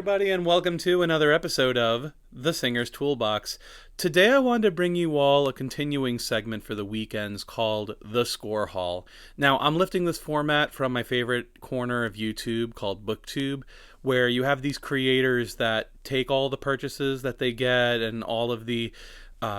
everybody, and welcome to another episode of The Singer's Toolbox. Today, I wanted to bring you all a continuing segment for the weekends called The Score Hall. Now, I'm lifting this format from my favorite corner of YouTube called BookTube, where you have these creators that take all the purchases that they get and all of the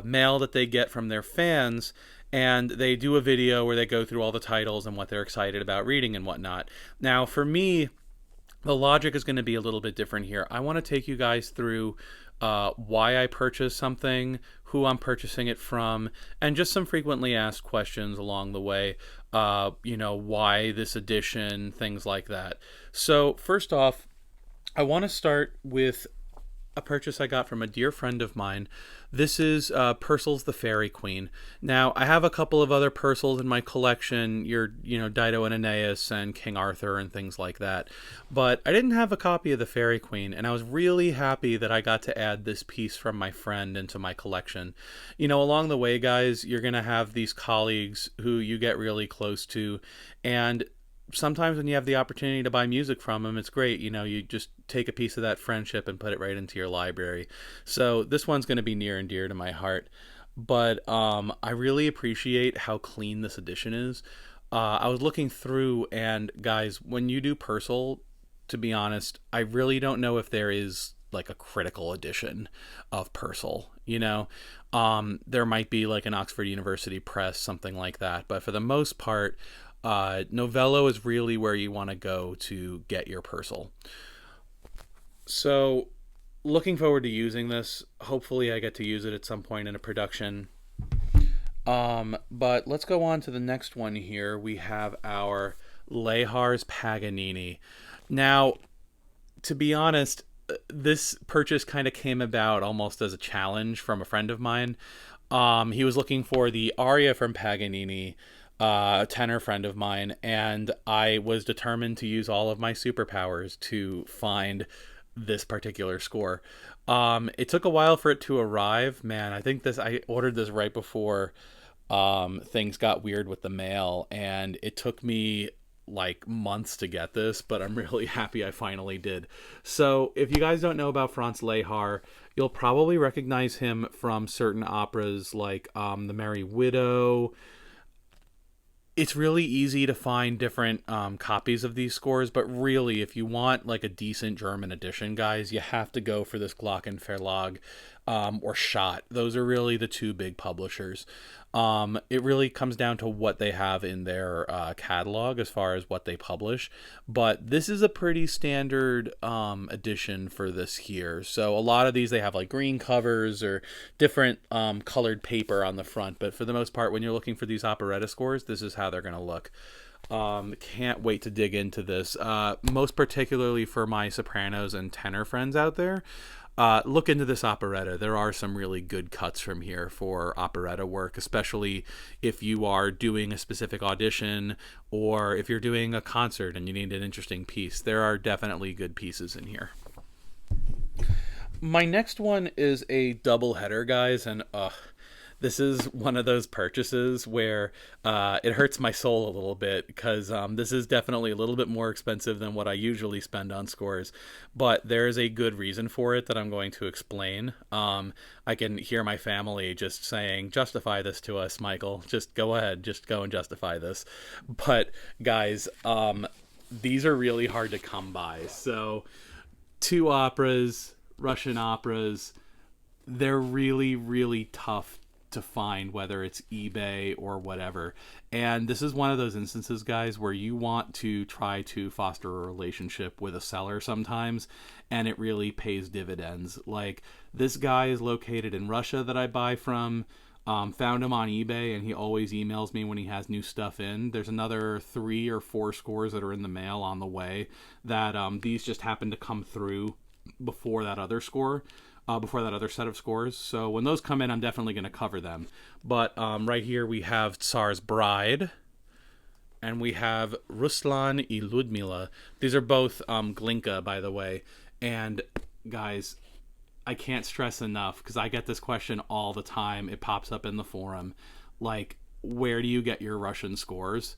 mail that they get from their fans, and they do a video where they go through all the titles and what they're excited about reading and whatnot. Now, for me, the logic is going to be a little bit different here. I want to take you guys through why I purchased something, who I'm purchasing it from, and just some frequently asked questions along the way. Why this edition, things like that. So first off, I want to start with a purchase I got from a dear friend of mine. This is Purcell's The Fairy Queen. Now, I have a couple of other Purcells in my collection, Dido and Aeneas and King Arthur and things like that. But I didn't have a copy of The Fairy Queen, and I was really happy that I got to add this piece from my friend into my collection. Along the way, guys, you're going to have these colleagues who you get really close to, and sometimes when you have the opportunity to buy music from them, it's great. You just take a piece of that friendship and put it right into your library. So this one's going to be near and dear to my heart. But I really appreciate how clean this edition is. I was looking through, and guys, when you do Purcell, to be honest, I really don't know if there is like a critical edition of Purcell. There might be like an Oxford University Press, something like that. But for the most part, Novello is really where you want to go to get your Purcell. So, looking forward to using this. Hopefully I get to use it at some point in a production. But let's go on to the next one here. We have our Lehar's Paganini. Now, to be honest, this purchase kind of came about almost as a challenge from a friend of mine. He was looking for the aria from Paganini, a tenor friend of mine, and I was determined to use all of my superpowers to find this particular score. It took a while for it to arrive. Man, I ordered this right before things got weird with the mail, and it took me like months to get this, but I'm really happy I finally did. So if you guys don't know about Franz Lehar, you'll probably recognize him from certain operas like The Merry Widow. It's really easy to find different copies of these scores, but really, if you want like a decent German edition, guys, you have to go for this Glockenverlag or Schott. Those are really the two big publishers. It really comes down to what they have in their catalog as far as what they publish, but this is a pretty standard edition for this here. So a lot of these, they have like green covers or different colored paper on the front, but for the most part, when you're looking for these operetta scores, this is how they're going to look. Can't wait to dig into this, most particularly for my sopranos and tenor friends out there. Look into this operetta. There are some really good cuts from here for operetta work, especially if you are doing a specific audition or if you're doing a concert and you need an interesting piece. There are definitely good pieces in here. My next one is a double header, guys, and this is one of those purchases where it hurts my soul a little bit because this is definitely a little bit more expensive than what I usually spend on scores, but there is a good reason for it that I'm going to explain. I can hear my family just saying, justify this to us, Michael. Just go ahead. Just go and justify this. But guys, these are really hard to come by. So 2 operas, Russian operas, they're really, really tough to find, whether it's eBay or whatever. And this is one of those instances, guys, where you want to try to foster a relationship with a seller sometimes, and it really pays dividends. Like, this guy is located in Russia that I buy from. Found him on eBay, and he always emails me when he has new stuff in. There's another 3 or 4 scores that are in the mail on the way that these just happen to come through before that other score. Before that other set of scores. So when those come in, I'm definitely going to cover them. But right here we have Tsar's Bride, and we have Ruslan I Ludmila. These are both Glinka, by the way. And guys, I can't stress enough, because I get this question all the time. It pops up in the forum. Like, where do you get your Russian scores?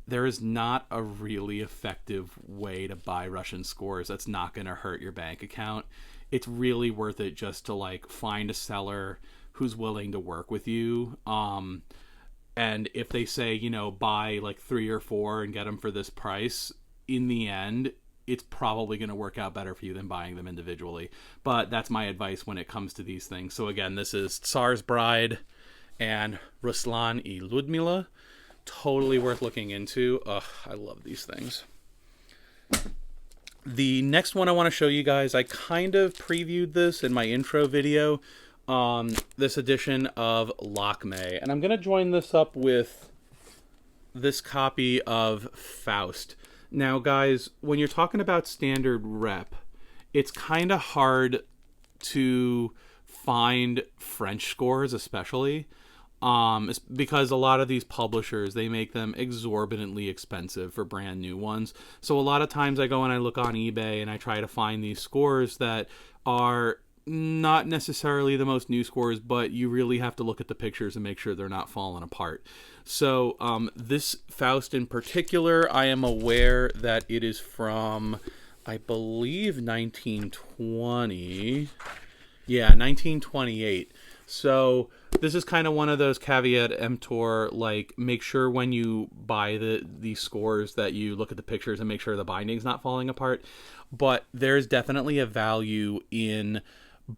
there is not a really effective way to buy Russian scores that's not going to hurt your bank account. It's really worth it just to like find a seller who's willing to work with you. And if they say, you know, buy like 3 or 4 and get them for this price, in the end, it's probably going to work out better for you than buying them individually. But that's my advice when it comes to these things. So again, this is Tsar's Bride and Ruslan y Ludmila. Totally worth looking into. Ugh, I love these things. The next one I want to show you guys, I kind of previewed this in my intro video, this edition of Lakme. And I'm going to join this up with this copy of Faust. Now, guys, when you're talking about standard rep, it's kind of hard to find French scores, especially. Because a lot of these publishers, they make them exorbitantly expensive for brand new ones. So a lot of times I go and I look on eBay and I try to find these scores that are not necessarily the most new scores, but you really have to look at the pictures and make sure they're not falling apart. So this Faust in particular, I am aware that it is from, I believe, 1920. Yeah, 1928. So this is kind of one of those caveat emptor, like make sure when you buy these scores that you look at the pictures and make sure the binding's not falling apart. But there's definitely a value in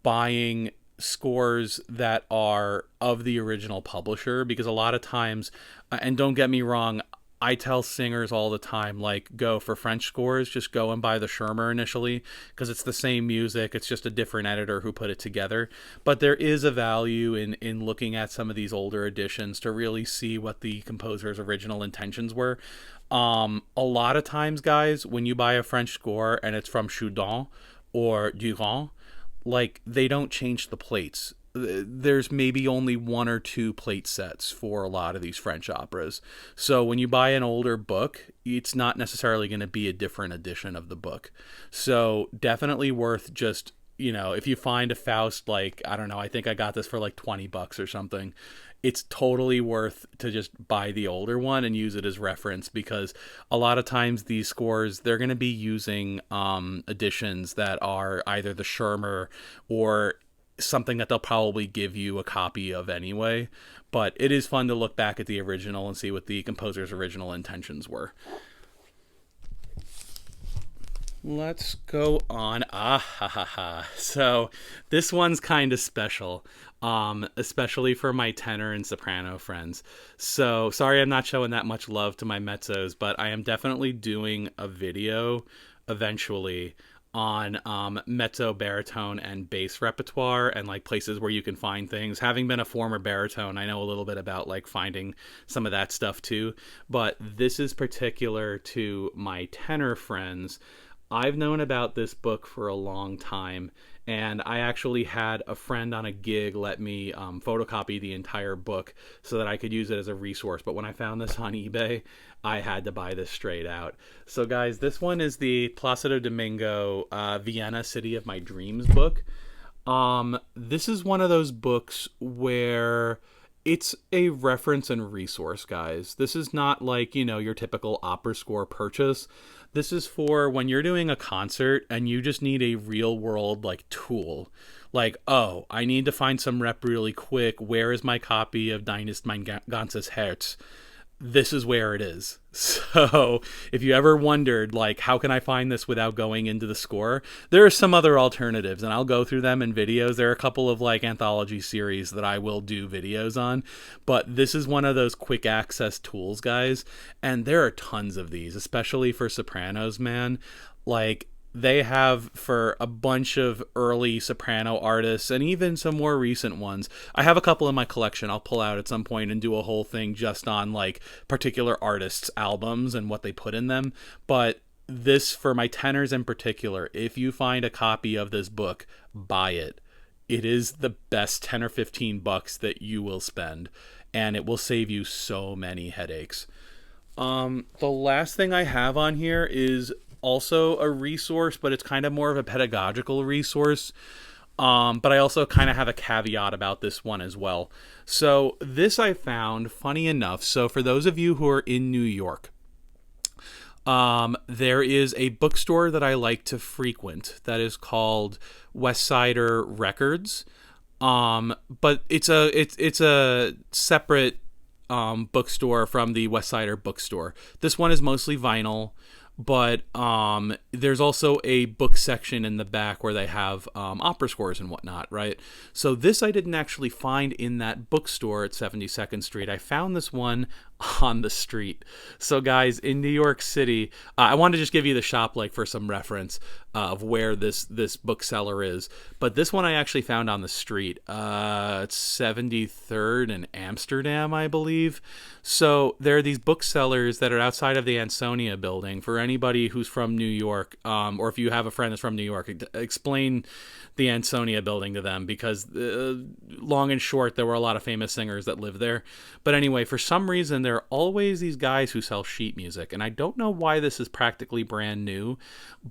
buying scores that are of the original publisher, because a lot of times, and don't get me wrong, I tell singers all the time, like, go for French scores, just go and buy the Schirmer initially, because it's the same music, it's just a different editor who put it together. But there is a value in looking at some of these older editions to really see what the composer's original intentions were. A lot of times, guys, when you buy a French score and it's from Choudon or Durand, like, they don't change the plates. There's maybe only 1 or 2 plate sets for a lot of these French operas. So when you buy an older book, it's not necessarily going to be a different edition of the book. So definitely worth just, you know, if you find a Faust, like, I don't know, I think I got this for like $20 or something. It's totally worth to just buy the older one and use it as reference, because a lot of times these scores, they're going to be using editions that are either the Schirmer or something that they'll probably give you a copy of anyway. But it is fun to look back at the original and see what the composer's original intentions were. Let's go on. So this one's kind of special, especially for my tenor and soprano friends. So sorry I'm not showing that much love to my mezzos, but I am definitely doing a video eventually on mezzo, baritone, and bass repertoire, and like places where you can find things. Having been a former baritone, I know a little bit about like finding some of that stuff too. But this is particular to my tenor friends. I've known about this book for a long time, and I actually had a friend on a gig let me photocopy the entire book so that I could use it as a resource. But when I found this on eBay, I had to buy this straight out. So guys, this one is the Placido Domingo Vienna City of My Dreams book. This is one of those books where it's a reference and resource, guys. This is not like, you know, your typical opera score purchase. This is for when you're doing a concert and you just need a real world like tool. Like, oh, I need to find some rep really quick. Where is my copy of Dein ist mein ganzes Herz? This is where it is. So if you ever wondered, like, how can I find this without going into the score? There are some other alternatives, and I'll go through them in videos. There are a couple of like anthology series that I will do videos on, but this is one of those quick access tools, guys. And there are tons of these, especially for sopranos, man. Like, they have for a bunch of early soprano artists and even some more recent ones. I have a couple in my collection I'll pull out at some point and do a whole thing just on like particular artists' albums and what they put in them. But this, for my tenors in particular, if you find a copy of this book, buy it. It is the best 10 or 15 bucks that you will spend, and it will save you so many headaches. The last thing I have on here is also a resource, but it's kind of more of a pedagogical resource. But I also kind of have a caveat about this one as well. So this I found, funny enough, so for those of you who are in New York, There is a bookstore that I like to frequent that is called Westsider Records. But it's a separate bookstore from the Westsider bookstore. This one is mostly vinyl, but there's also a book section in the back where they have opera scores and whatnot, right? So this I didn't actually find in that bookstore at 72nd Street. I found this one on the street. So guys, in New York City, I want to just give you the shop like for some reference of where this bookseller is. But this one I actually found on the street. It's 73rd and Amsterdam, I believe. So there are these booksellers that are outside of the Ansonia building. For anybody who's from New York, or if you have a friend that's from New York, explain the Ansonia building to them, because long and short, there were a lot of famous singers that lived there. But anyway, for some reason, there are always these guys who sell sheet music, and I don't know why this is practically brand new,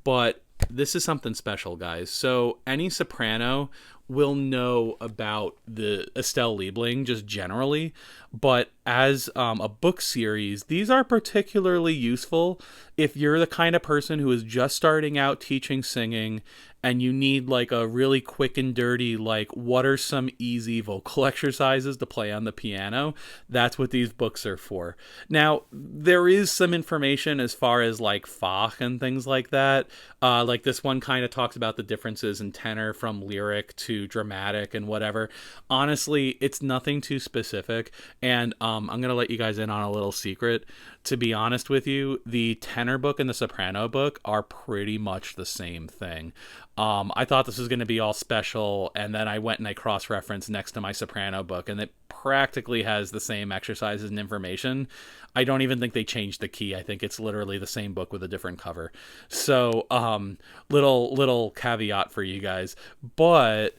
but this is something special, guys. So any soprano will know about the Estelle Liebling just generally, but as a book series, these are particularly useful if you're the kind of person who is just starting out teaching singing and you need like a really quick and dirty, like, what are some easy vocal exercises to play on the piano. That's what these books are for. Now, there is some information as far as like Fach and things like that. Like this one kind of talks about the differences in tenor from lyric to dramatic and whatever. Honestly, it's nothing too specific. And I'm going to let you guys in on a little secret. To be honest with you, the tenor book and the soprano book are pretty much the same thing. I thought this was going to be all special, and then I went and I cross-referenced next to my soprano book, and it practically has the same exercises and information. I don't even think they changed the key. I think it's literally the same book with a different cover. So, little caveat for you guys. But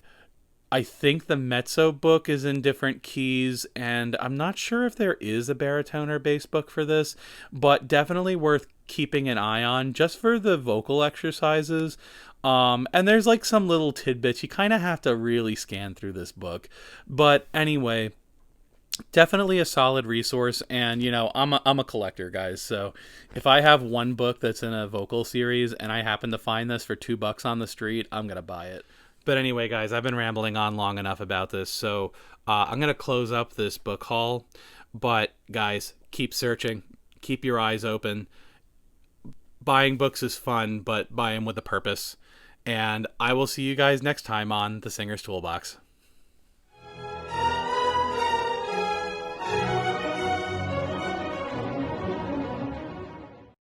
I think the mezzo book is in different keys, and I'm not sure if there is a baritone or bass book for this, but definitely worth keeping an eye on just for the vocal exercises. And there's like some little tidbits. You kind of have to really scan through this book. But anyway, definitely a solid resource. And, you know, I'm a collector, guys. So if I have one book that's in a vocal series and I happen to find this for $2 on the street, I'm going to buy it. But anyway, guys, I've been rambling on long enough about this, so I'm going to close up this book haul. But, guys, keep searching. Keep your eyes open. Buying books is fun, but buy them with a purpose. And I will see you guys next time on The Singer's Toolbox.